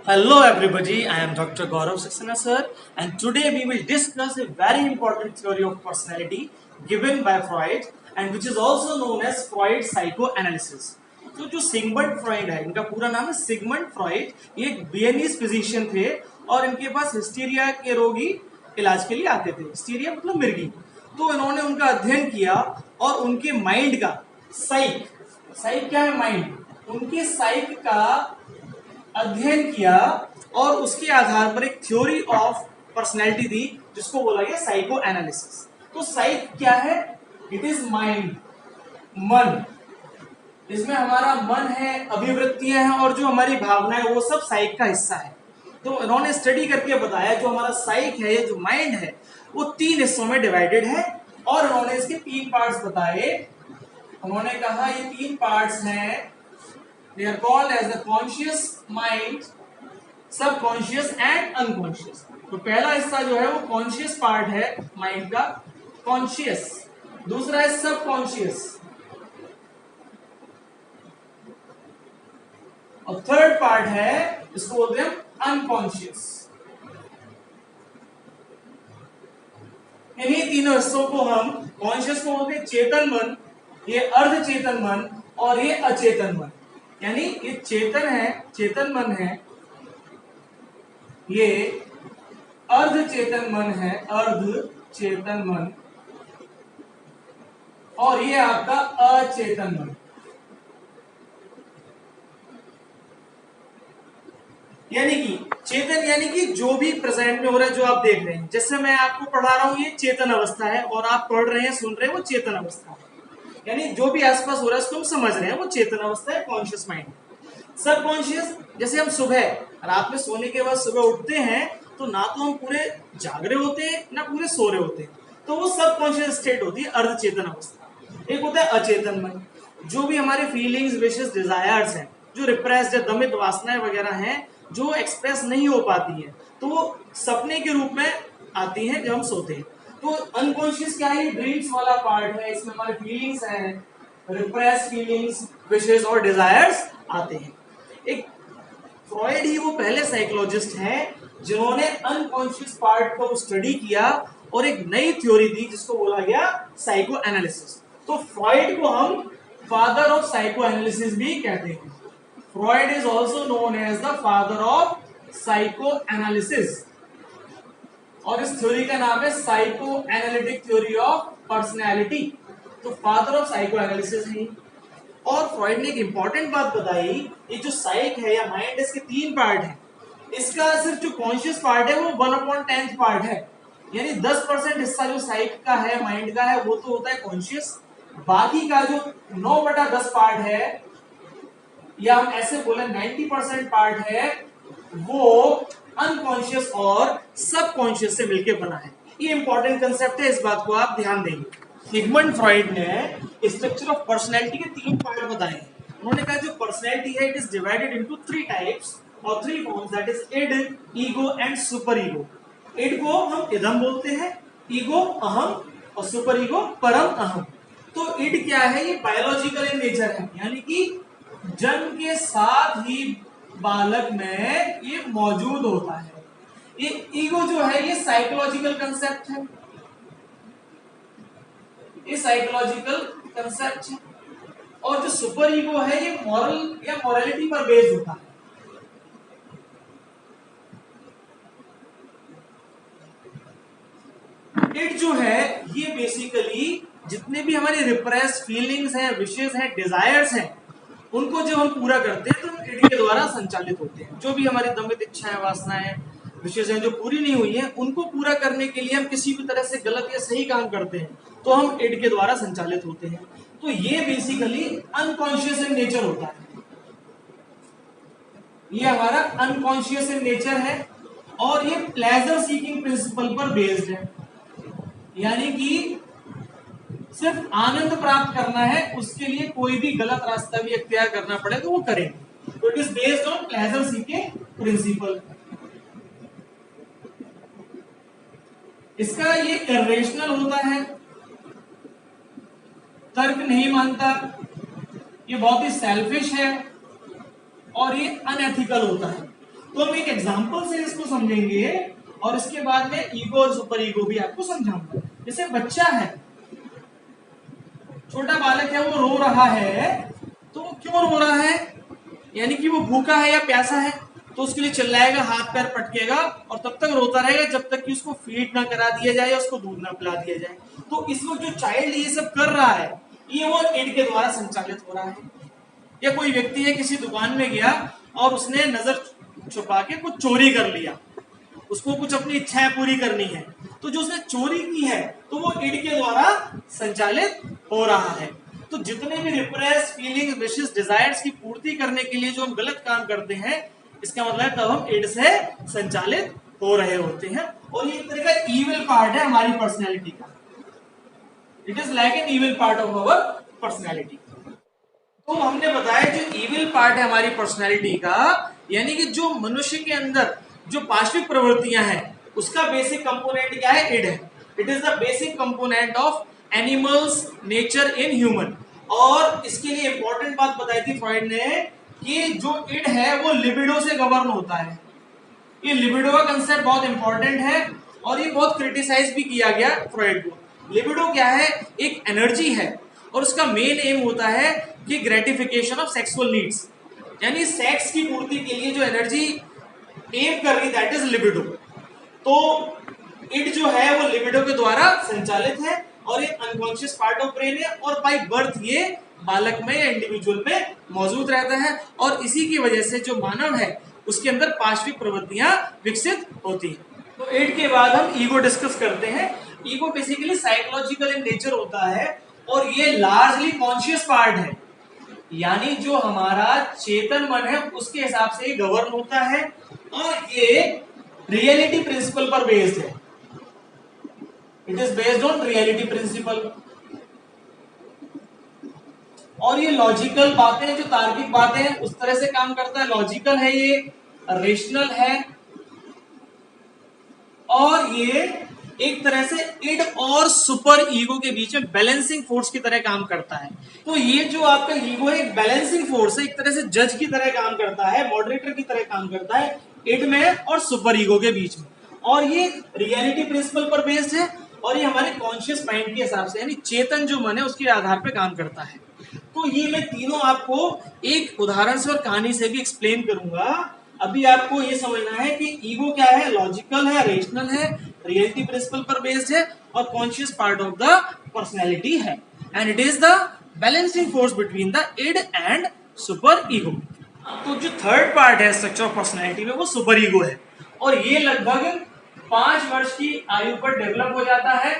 Hello everybody, I am Dr. Gaurav Saxena sir, and today we will discuss a very important theory of personality given by Freud and which is also known as Freud psychoanalysis. तो जो Sigmund Freud है, इनका पूरा नाम है Sigmund Freud, ये एक वियनीज physician थे और इनके पास हिस्टीरिया के रोगी इलाज के लिए आते थे। हिस्टीरिया मतलब मिर्गी। तो इन्होंने उनका अध्ययन किया और उनके माइंड का साइक क्या है माइंड, उनके साइक का अध्ययन किया और उसके आधार पर एक थ्योरी ऑफ पर्सनैलिटी दी जिसको बोला गया साइको एनालिसिस। तो साइक क्या है? इट इज माइंड, मन। इसमें हमारा मन है, अभिवृत्तियां हैं और जो हमारी भावना है वो सब साइक का हिस्सा है। तो इन्होंने स्टडी करके बताया जो हमारा साइक है, जो माइंड है, वो 3 हिस्सों में डिवाइडेड है और इन्होंने इसके 3 पार्ट्स बताए। उन्होंने कहा ये 3 पार्ट्स हैं, they are called as the conscious mind, subconscious and unconscious। तो पहला हिस्सा जो है वो कॉन्शियस पार्ट है माइंड का, कॉन्शियस। दूसरा है सबकॉन्शियस और थर्ड पार्ट है इसको बोलते हैं अनकॉन्शियस। इन्हीं तीनों हिस्सों को हम, कॉन्शियस को बोलते हैं चेतन मन, ये अर्ध चेतन मन और ये अचेतन मन। यानी ये चेतन है, चेतन मन है, ये अर्ध चेतन मन है, अर्ध चेतन मन, और ये आपका अचेतन मन। यानी कि चेतन यानी कि जो भी प्रेजेंट में हो रहा है, जो आप देख रहे हैं। जैसे मैं आपको पढ़ा रहा हूं ये चेतन अवस्था है और आप पढ़ रहे हैं, सुन रहे हैं, वो चेतन अवस्था है। यानी जो भी आसपास हो रहा है उसको हम समझ रहे हैं, वो चेतन अवस्था है, कॉन्शियस माइंड। सबकॉन्शियस, जैसे हम सुबह रात में सोने के बाद सुबह उठते हैं तो ना तो हम पूरे जाग रहे होते हैं ना पूरे सो रहे होते हैं, तो वो सबकॉन्शियस स्टेट होती है, अर्धचेतन अवस्था। एक होता है अचेतन मन, जो भी हमारे फीलिंग्स, विशेस, डिजायर्स हैं, जो रिप्रेस्ड या दमित वासनाएं वगैरह हैं, जो एक्सप्रेस नहीं हो पाती है, तो वो सपने के रूप में आती हैं जब हम सोते हैं। तो अनकॉन्शियस क्या है? ड्रीम्स वाला पार्ट है, इसमें हमारे फीलिंग्स हैं, रिप्रेस्ड फीलिंग्स, विशेस और डिजायर्स आते हैं। एक फ्रॉइड ही वो पहले साइकोलॉजिस्ट हैं जिन्होंने अनकॉन्शियस पार्ट को स्टडी किया और एक नई थ्योरी दी जिसको बोला गया साइको एनालिसिस। तो फ्रॉइड को हम फादर ऑफ साइको एनालिसिस भी कहते हैं। Freud is also known as the father of psychoanalysis और इस थ्योरी का नाम है psychoanalytic theory of personality. तो फादर ऑफ साइको एनालिसिस है। और फ्रॉइड ने एक इंपॉर्टेंट बात बताई, ये जो साइक है या माइंड, इसके 3 पार्ट है। इसका सिर्फ जो कॉन्शियस पार्ट है वो 1/10 पार्ट है, यानी 10% हिस्सा जो साइक का है, माइंड का है, वो तो होता है कॉन्शियस। बाकी का जो 9/10 पार्ट है, या हम ऐसे बोले 90% पार्ट है, वो अनकॉन्शियस और सबकॉन्शियस से मिलकर बना है। ये इंपॉर्टेंट कंसेप्ट है, इस बात को आप ध्यान देंगे। सिगमंड फ्रॉइड ने स्ट्रक्चर ऑफ पर्सनैलिटी के 3 पार्ट बताए हैं। उन्होंने कहा जो पर्सनैलिटी है it is divided into 3 types और 3 forms, that is id, ego and super ego. Id को हम इदम बोलते हैं, ईगो अहम और सुपर ईगो परम अहम। तो इड क्या है? ये बायोलॉजिकल इन नेचर है, यानी कि जन्म के साथ ही बालक में ये मौजूद होता है। ये ईगो जो है ये साइकोलॉजिकल कंसेप्ट है, ये साइकोलॉजिकल कंसेप्ट है। और जो सुपर ईगो है ये मॉरल या मॉरलिटी पर बेस्ड होता है। इट जो है ये बेसिकली जितने भी हमारे रिप्रेस्ड फीलिंग्स हैं, विशेस हैं, डिजायर्स हैं, उनको जब हम पूरा करते हैं तो इड के द्वारा संचालित होते हैं। जो भी हमारी दमित इच्छाएं, वासनाएं, विशेष हैं जो पूरी नहीं हुई हैं, उनको पूरा करने के लिए हम किसी भी तरह से गलत या सही काम करते हैं तो हम इड के द्वारा संचालित होते हैं। तो ये बेसिकली अनकॉन्शियस इन नेचर होता है, ये हमारा अनकॉन्शियस इन नेचर है और ये प्लेजर सीकिंग प्रिंसिपल पर बेस्ड है, यानी कि सिर्फ आनंद प्राप्त करना है, उसके लिए कोई भी गलत रास्ता भी इख्तियार करना पड़े तो वो करेंगे। तो it is based on pleasure seeking principle. इसका ये इरेशनल होता है, तर्क नहीं मानता, ये बहुत ही सेल्फिश है और ये अनएथिकल होता है। तो हम एक एग्जांपल से इसको समझेंगे और इसके बाद में ईगो और सुपर ईगो भी आपको समझाऊंगा। जैसे बच्चा है, छोटा बालक है, वो रो रहा है, तो वो क्यों रो रहा है? यानी कि वो भूखा है या प्यासा है, तो उसके लिए चिल्लाएगा, हाथ पैर पटकेगा और तब तक रोता रहेगा जब तक कि उसको फीड ना करा दिया जाए या उसको दूध ना पिला दिया जाए। तो इस वक्त जो चाइल्ड ये सब कर रहा है, ये वो इड के द्वारा संचालित हो रहा है। या कोई व्यक्ति है, किसी दुकान में गया और उसने नजर छुपा के कुछ चोरी कर लिया, उसको कुछ अपनी इच्छाएं पूरी करनी है, तो जो उसने चोरी की है तो वो इड के द्वारा संचालित हो रहा है। तो जितने भी रिप्रेस फीलिंग, विशेस, डिजायर्स की पूर्ति करने के लिए जो हम गलत काम करते हैं, इसका मतलब तब हम इड से संचालित हो रहे होते हैं। और ये एक तरह का इविल पार्ट है हमारी पर्सनैलिटी का। It is like an evil part of our personality. तो हमने बताया जो इविल पार्ट है हमारी पर्सनैलिटी का, यानी कि जो मनुष्य के अंदर जो पार्श्विक प्रवृत्तियां हैं, उसका बेसिक कंपोनेंट क्या है? इड है। It is the basic component of animals nature in human. और इसके लिए इंपॉर्टेंट बात बताई थी फ्रॉइड ने कि जो इड है वो लिबिडो से गवर्न होता है। ये लिबिडो का कंसेप्ट बहुत इंपॉर्टेंट है और ये बहुत क्रिटिसाइज भी किया गया फ्रॉइड को। लिबिडो क्या है? एक एनर्जी है और उसका मेन एम होता है कि ग्रेटिफिकेशन ऑफ सेक्सुअल नीड्स, यानी सेक्स की पूर्ति के लिए जो एनर्जी एम कर रही, दैट इज लिबिडो। तो इड जो है वो लिबिडो के द्वारा संचालित है और ये अनकॉन्शियस पार्ट ऑफ ब्रेन है और बाय बर्थ ये बालक में या इंडिविजुअल में मौजूद रहता है। और इसी की वजह से जो मानव है उसके अंदर पार्श्विक प्रवृत्तियां विकसित होती है। तो इड के बाद हम ईगो डिस्कस करते हैं। Ego basically psychological in nature होता है और ये लार्जली कॉन्शियस पार्ट है, यानी जो हमारा चेतन मन है उसके हिसाब से ये गवर्न होता है और ये रियलिटी प्रिंसिपल पर बेस्ड है। It is based on reality principle. और ये लॉजिकल बातें, जो तार्किक बातें हैं, उस तरह से काम करता है। लॉजिकल है, ये रेशनल है और ये एक तरह से इड और सुपर ईगो के बीच में बैलेंसिंग फोर्स की तरह काम करता है। तो ये जो आपका ईगो है एक बैलेंसिंग फोर्स है, एक तरह से जज की तरह काम करता है, मॉडरेटर की तरह काम करता है इड में और सुपर ईगो के बीच में। और ये रियलिटी प्रिंसिपल पर बेस्ड है और ये हमारे कॉन्शियस माइंड के हिसाब से, यानी चेतन जो मन है उसके आधार पर काम करता है। तो ये मैं तीनों आपको एक उदाहरण से और कहानी से भी एक्सप्लेन करूंगा। अभी आपको ये समझना है कि ईगो क्या है, लॉजिकल है, रेशनल है, रियलिटी प्रिंसिपल पर बेस्ड है और conscious part of the personality है, and it is the balancing force between the id and super ego. तो जो थर्ड पार्ट है स्ट्रक्चर ऑफ पर्सनैलिटी में वो सुपर ईगो है और ये लगभग 5 वर्ष की आयु पर डेवलप हो जाता है।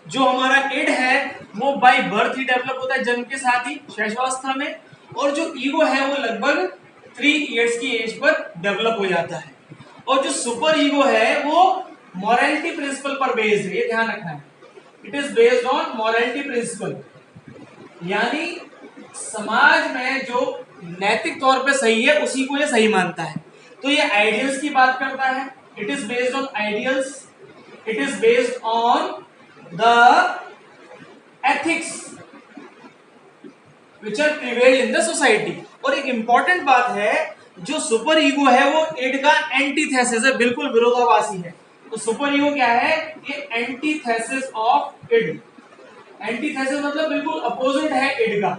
जो हमारा इड है वो बाय बर्थ ही डेवलप होता है, जन्म के साथ ही शैशवावस्था में, और जो ईगो है वो लगभग 3 इयर्स की एज पर डेवलप हो जाता है। और जो सुपर ईगो है वो मॉरलिटी प्रिंसिपल पर बेस्ड है, ये ध्यान रखना है। It is based on morality principle, यानी समाज में जो नैतिक तौर पे सही है उसी को ये सही मानता है। तो ये आइडियल्स की बात करता है। It is based on ideals, it is based on the ethics which are prevail in the society. और एक इंपॉर्टेंट बात है, जो सुपर ईगो है वो इड का एंटीथेसिस है, बिल्कुल विरोधाभासी है। तो सुपर ईगो क्या है? ये एंटीथेसिस ऑफ इड। एंटीथेसिस मतलब बिल्कुल अपोजिट है इड का।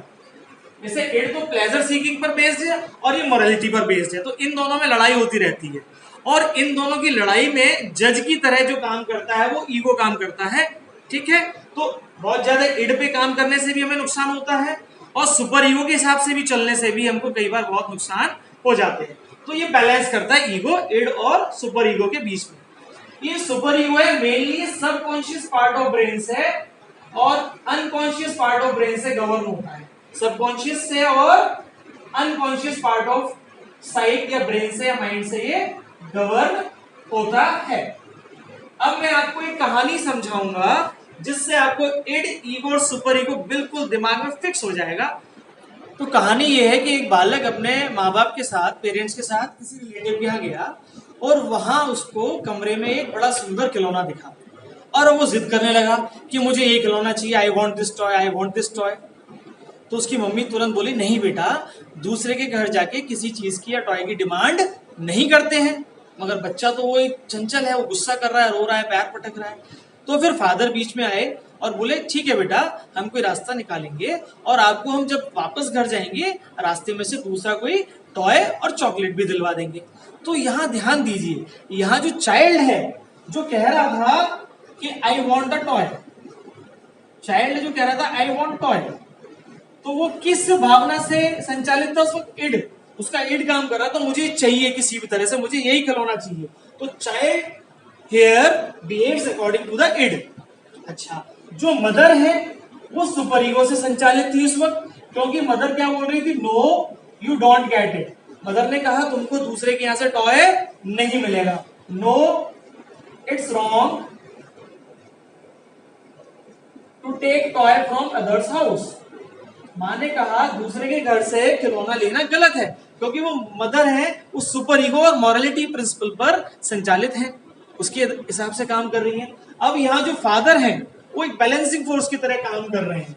जैसे इड तो प्लेजर सीकिंग पर बेस्ड है और ये मोरालिटी पर बेस्ड है, तो इन दोनों में लड़ाई होती रहती है और इन दोनों की लड़ाई में जज की तरह जो काम करता है वो ईगो काम करता है। ठीक है, तो बहुत ज्यादा इड पे काम करने से भी हमें नुकसान होता है और सुपर ईगो के हिसाब से भी चलने से भी हमको कई बार बहुत नुकसान हो जाते हैं। तो ये बैलेंस करता है ईगो, इड और सुपर ईगो के बीच में। ये सुपर ईगो है mainly subconscious part of brain से और अनकॉन्शियस पार्ट ऑफ ब्रेन से गवर्न होता है। सबकॉन्शियस से और अनकॉन्शियस पार्ट ऑफ साइक या ब्रेन से या माइंड से ये गवर्न होता है। अब मैं आपको एक कहानी समझाऊंगा जिससे आपको इड, ईगो और सुपर ईगो बिल्कुल दिमाग में फिक्स हो जाएगा। तो कहानी ये है कि एक बालक अपने माँ बाप के साथ, पेरेंट्स के साथ किसी रिलेटिव के यहाँ गया और वहां उसको कमरे में एक बड़ा सुंदर खिलौना दिखा और वो जिद करने लगा कि मुझे ये खिलौना चाहिए, I want this toy, I want this toy. तो उसकी मम्मी तुरंत बोली, नहीं बेटा, दूसरे के घर जाके किसी चीज की या टॉय की डिमांड नहीं करते हैं। मगर बच्चा तो वो एक चंचल है, वो गुस्सा कर रहा है, रो रहा है, पैर पटक रहा है। तो फिर फादर बीच में आए और बोले, ठीक है बेटा, हम कोई रास्ता निकालेंगे और आपको हम जब वापस घर जाएंगे रास्ते में से दूसरा कोई टॉय और चॉकलेट भी दिलवा देंगे। तो यहाँ ध्यान दीजिए, यहाँ जो चाइल्ड है जो कह रहा था कि I want a toy, child जो कह रहा था आई वॉन्ट टॉय, तो वो किस भावना से संचालित था उस वक्त? इड, उसका इड काम कर रहा था, मुझे चाहिए किसी भी तरह से, मुझे यही खिलौना चाहिए। तो child here behaves according to the id. अच्छा, जो मदर है वो सुपर ईगो से संचालित थी उस वक्त, क्योंकि मदर क्या बोल रही थी? No you don't get it. Mother ने कहा तुमको दूसरे के यहां से टॉय नहीं मिलेगा। No, it's wrong to take toy from others house. माँ ने कहा दूसरे के घर से खिलौना लेना गलत है, क्योंकि वो मदर है, उस सुपर ईगो और मॉरलिटी प्रिंसिपल पर संचालित है, उसके हिसाब से काम कर रही है। अब यहाँ जो फादर है वो एक बैलेंसिंग फोर्स की तरह काम कर रहे हैं।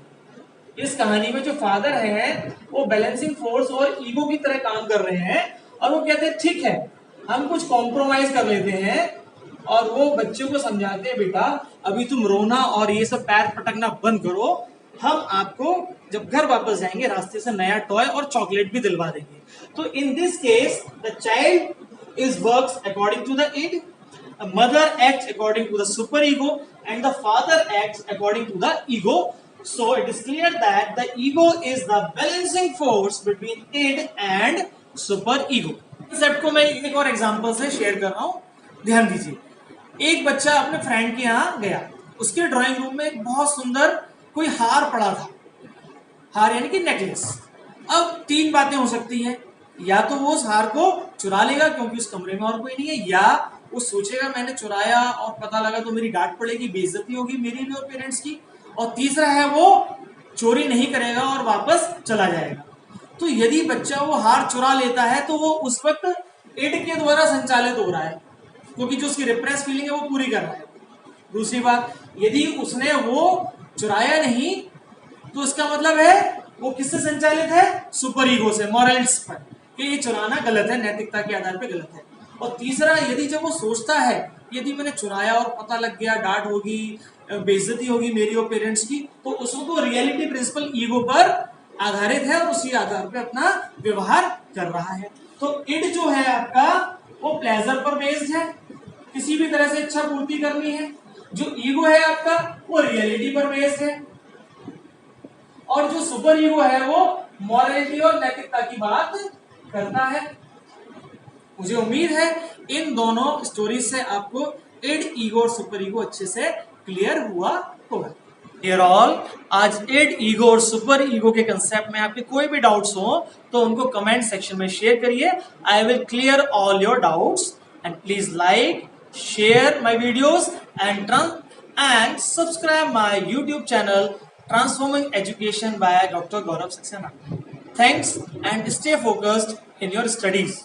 इस कहानी में जो फादर है वो बैलेंसिंग फोर्स और ईगो की तरह काम कर रहे हैं, और वो कहते हैं ठीक है हम कुछ कॉम्प्रोमाइज कर लेते हैं, और वो बच्चों को समझाते हैं, बेटा अभी तुम रोना और ये सब पैर पटकना बंद करो, हम आपको जब घर वापस जाएंगे रास्ते से नया टॉय और चॉकलेट भी दिलवा देंगे। तो in this case the child is works according to the id, a mother acts according to the super ego and the father acts according to the ego. So it is clear that the ego is the balancing force between id and super ego. Concept को मैं एक और example से share कर रहा हूं, ध्यान दीजिए। एक बच्चा अपने फ्रेंड के यहाँ गया, उसके ड्राइंग रूम में एक बहुत सुंदर कोई हार पड़ा था, हार यानी कि नेकलेस। अब तीन बातें हो सकती हैं, या तो वो उस हार को चुरा लेगा क्योंकि उस कमरे में और कोई नहीं है, या वो सोचेगा मैंने चुराया और पता लगा तो मेरी डांट पड़ेगी, बेइज्जती होगी मेरी भी और पेरेंट्स की, और तीसरा है वो चोरी नहीं करेगा और वापस चला जाएगा। तो यदि बच्चा वो हार चुरा लेता है तो वो उस वक्त इड के द्वारा संचालित हो रहा है, क्योंकि जो उसकी रिप्रेस फीलिंग है वो पूरी कर रहा है। दूसरी बात, यदि उसने वो चुराया नहीं तो इसका मतलब है वो किससे संचालित है? सुपर ईगो से, मॉरल्स पर, कि ये चुराना गलत है, नैतिकता के आधार पर गलत है। और तीसरा, यदि जब वो सोचता है यदि मैंने चुराया और पता लग गया, डांट होगी, बेइज्जती होगी मेरी और पेरेंट्स की, तो उसको रियलिटी प्रिंसिपल ईगो पर आधारित है और उसी आधार पे अपना व्यवहार कर रहा है। तो इड जो है आपका वो प्लेजर पर बेस्ड है, किसी भी तरह से इच्छा पूर्ति करनी है। जो ईगो है आपका वो रियलिटी पर बेस्ड है, और जो सुपर ईगो है वो मॉरलिटी और नैतिकता की बात करता है। मुझे उम्मीद है इन दोनों स्टोरीज से आपको इड, ईगो और सुपर ईगो अच्छे से क्लियर हुआ होगा। डियर ऑल, आज इड, ईगो और सुपर ईगो के कंसेप्ट में आपके कोई भी डाउट्स हो तो उनको कमेंट सेक्शन में शेयर करिए। I will clear all your doubts, and please like, share my videos and subscribe my YouTube channel Transforming Education by Dr. Gaurav Saxena. Thanks and stay focused in your studies.